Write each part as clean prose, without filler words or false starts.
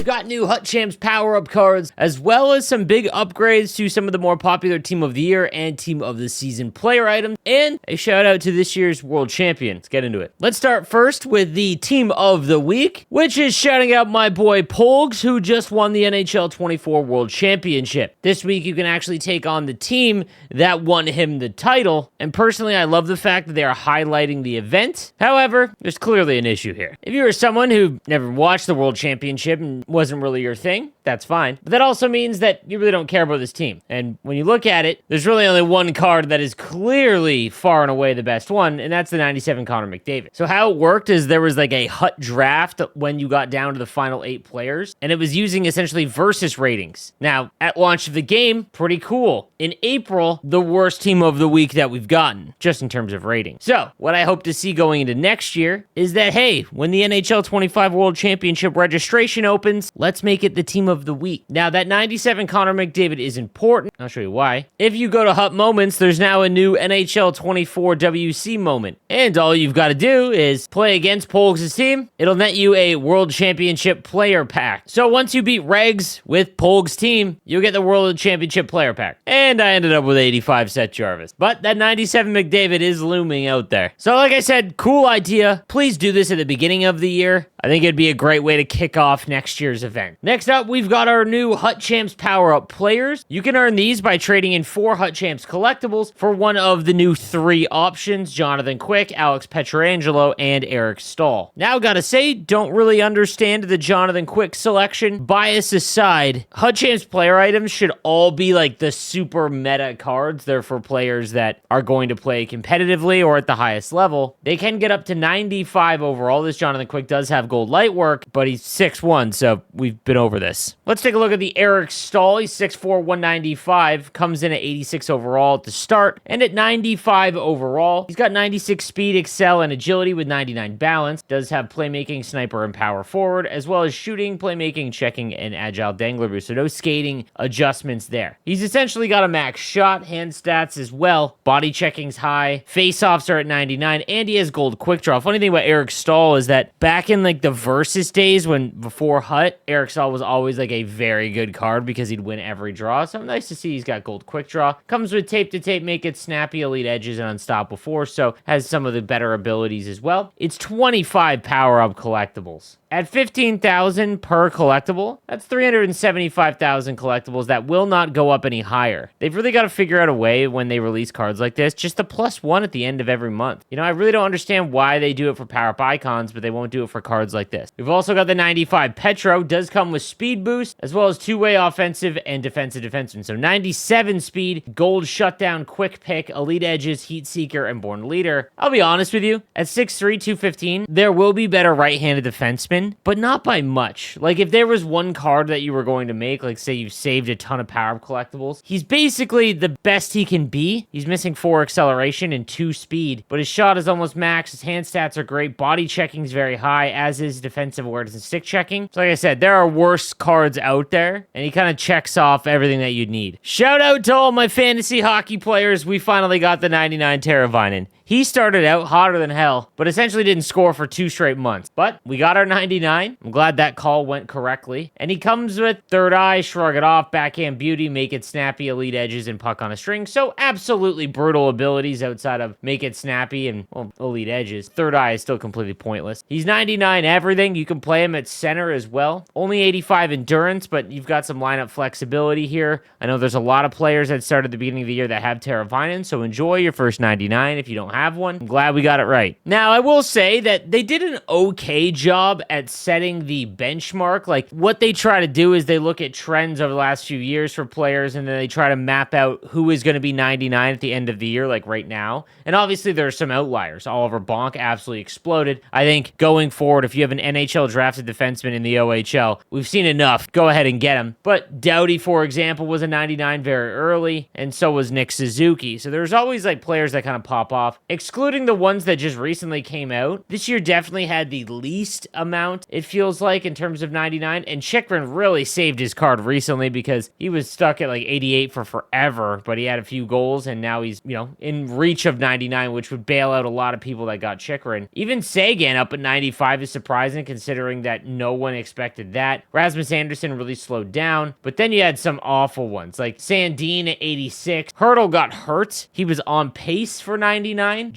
We've got new Hut Champs power-up cards, as well as some big upgrades to some of the more popular Team of the Year and Team of the Season player items, and a shout out to this year's World Champion. Let's get into it. Let's start first with the Team of the Week, which is shouting out my boy Polgs, who just won the NHL 24 World Championship. This week, you can actually take on the team that won him the title, and personally, I love the fact that they are highlighting the event. However, there's clearly an issue here. If you are someone who never watched the World Championship and wasn't really your thing, that's fine. But that also means that you really don't care about this team. And when you look at it, there's really only one card that is clearly far and away the best one, and that's the 97 Connor McDavid. So how it worked is there was like a Hut draft when you got down to the final 8 players, and it was using essentially versus ratings. Now, at launch of the game, pretty cool. In April, the worst Team of the Week that we've gotten, just in terms of rating. So, what I hope to see going into next year is that, hey, when the NHL 25 World Championship registration opens, let's make it the Team of the Week. Now, that 97 Connor McDavid is important. I'll show you why. If you go to Hut Moments, there's now a new NHL 24 WC moment. And all you've got to do is play against Polgs' team. It'll net you a World Championship player pack. So once you beat Regs with Polgs' team, you'll get the World Championship player pack. And I ended up with 85 Seth Jarvis. But that 97 McDavid is looming out there. So like I said, cool idea. Please do this at the beginning of the year. I think it'd be a great way to kick off next year's event. Next up, we've got our new Hut Champs power-up players. You can earn these by trading in 4 Hut Champs collectibles for one of the new 3 options: Jonathan Quick, Alex Pietrangelo, and Eric Staal. Now, gotta say, don't really understand the Jonathan Quick selection. Bias aside, Hut Champs player items should all be like the super meta cards. They're for players that are going to play competitively or at the highest level. They can get up to 95 overall. This Jonathan Quick does have gold light work, but he's 6'1", so we've been over this. Let's take a look at the Eric Staal. He's 6'4", 195, comes in at 86 overall at the start, and at 95 overall. He's got 96 speed, excel, and agility with 99 balance. Does have playmaking, sniper, and power forward, as well as shooting, playmaking, checking, and agile dangler boost, so no skating adjustments there. He's essentially got a max shot, hand stats as well. Body checking's high, face-offs are at 99, and he has gold quick draw. Funny thing about Eric Staal is that back in like the Versus days, when before Hut, Eric Staal was always like a very good card because he'd win every draw. So nice to see he's got gold quick draw. Comes with tape to tape, make it snappy, elite edges, and unstoppable force. So has some of the better abilities as well. It's 25 power up collectibles. At 15,000 per collectible, that's 375,000 collectibles that will not go up any higher. They've really got to figure out a way when they release cards like this, just the +1 at the end of every month. You know, I really don't understand why they do it for power-up icons, but they won't do it for cards like this. We've also got the 95 Petro, does come with speed boost, as well as 2-way offensive and defensive defenseman. So 97 speed, gold shutdown, quick pick, elite edges, heat seeker, and born leader. I'll be honest with you, at 6'3", 215, there will be better right-handed defensemen, but not by much. Like, if there was one card that you were going to make, like say you've saved a ton of power-up collectibles, he's basically the best he can be. He's missing 4 acceleration and 2 speed, but his shot is almost max, his hand stats are great, body checking is very high, as is defensive awareness and stick checking. So like I said, there are worse cards out there, and he kind of checks off everything that you'd need. Shout out to all my fantasy hockey players. We finally got the 99 Teravainen. He started out hotter than hell, but essentially didn't score for 2 straight months. But we got our 99. I'm glad that call went correctly. And he comes with third eye, shrug it off, backhand beauty, make it snappy, elite edges, and puck on a string. So absolutely brutal abilities outside of make it snappy and, well, elite edges. Third eye is still completely pointless. He's 99 everything. You can play him at center as well. Only 85 endurance, but you've got some lineup flexibility here. I know there's a lot of players that started at the beginning of the year that have Teravainen, so enjoy your first 99 if you don't have one. I'm glad we got it right. Now, I will say that they did an okay job at setting the benchmark. Like, what they try to do is they look at trends over the last few years for players, and then they try to map out who is going to be 99 at the end of the year, like right now. And obviously, there are some outliers. Oliver Bonk absolutely exploded. I think going forward, if you have an NHL drafted defenseman in the OHL, we've seen enough. Go ahead and get him. But Doughty, for example, was a 99 very early, and so was Nick Suzuki. So there's always like players that kind of pop off. excluding the ones that just recently came out, this year definitely had the least amount, it feels like, in terms of 99. And Chychrun really saved his card recently because he was stuck at like 88 for forever, but he had a few goals and now he's, in reach of 99, which would bail out a lot of people that got Chychrun. Even Sagan up at 95 is surprising considering that no one expected that. Rasmus Anderson really slowed down, but then you had some awful ones like Sandin at 86. Hurdle got hurt. He was on pace for 99,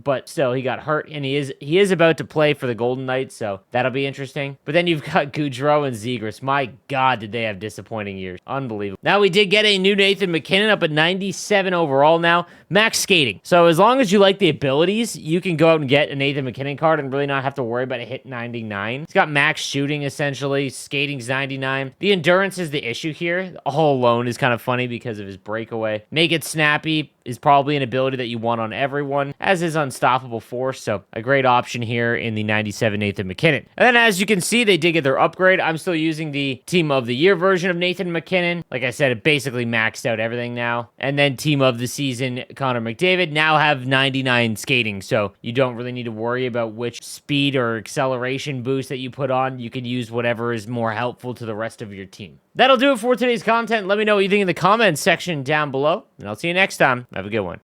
but still he got hurt, and he is about to play for the Golden Knights, so that'll be interesting. But then you've got Gaudreau and Zegras. My God, did they have disappointing years. Unbelievable. Now we did get a new Nathan MacKinnon up at 97 overall now. Max skating. So as long as you like the abilities, you can go out and get a Nathan MacKinnon card and really not have to worry about a hit 99. He's got max shooting, essentially. Skating's 99. The endurance is the issue here. All alone is kind of funny because of his breakaway. Make it snappy is probably an ability that you want on everyone, as is Unstoppable Force, so a great option here in the 97 Nathan MacKinnon. And then as you can see, they did get their upgrade. I'm still using the Team of the Year version of Nathan MacKinnon. Like I said, it basically maxed out everything now. And then Team of the Season, Connor McDavid, now have 99 skating, so you don't really need to worry about which speed or acceleration boost that you put on. You can use whatever is more helpful to the rest of your team. That'll do it for today's content. Let me know what you think in the comments section down below, and I'll see you next time. Have a good one.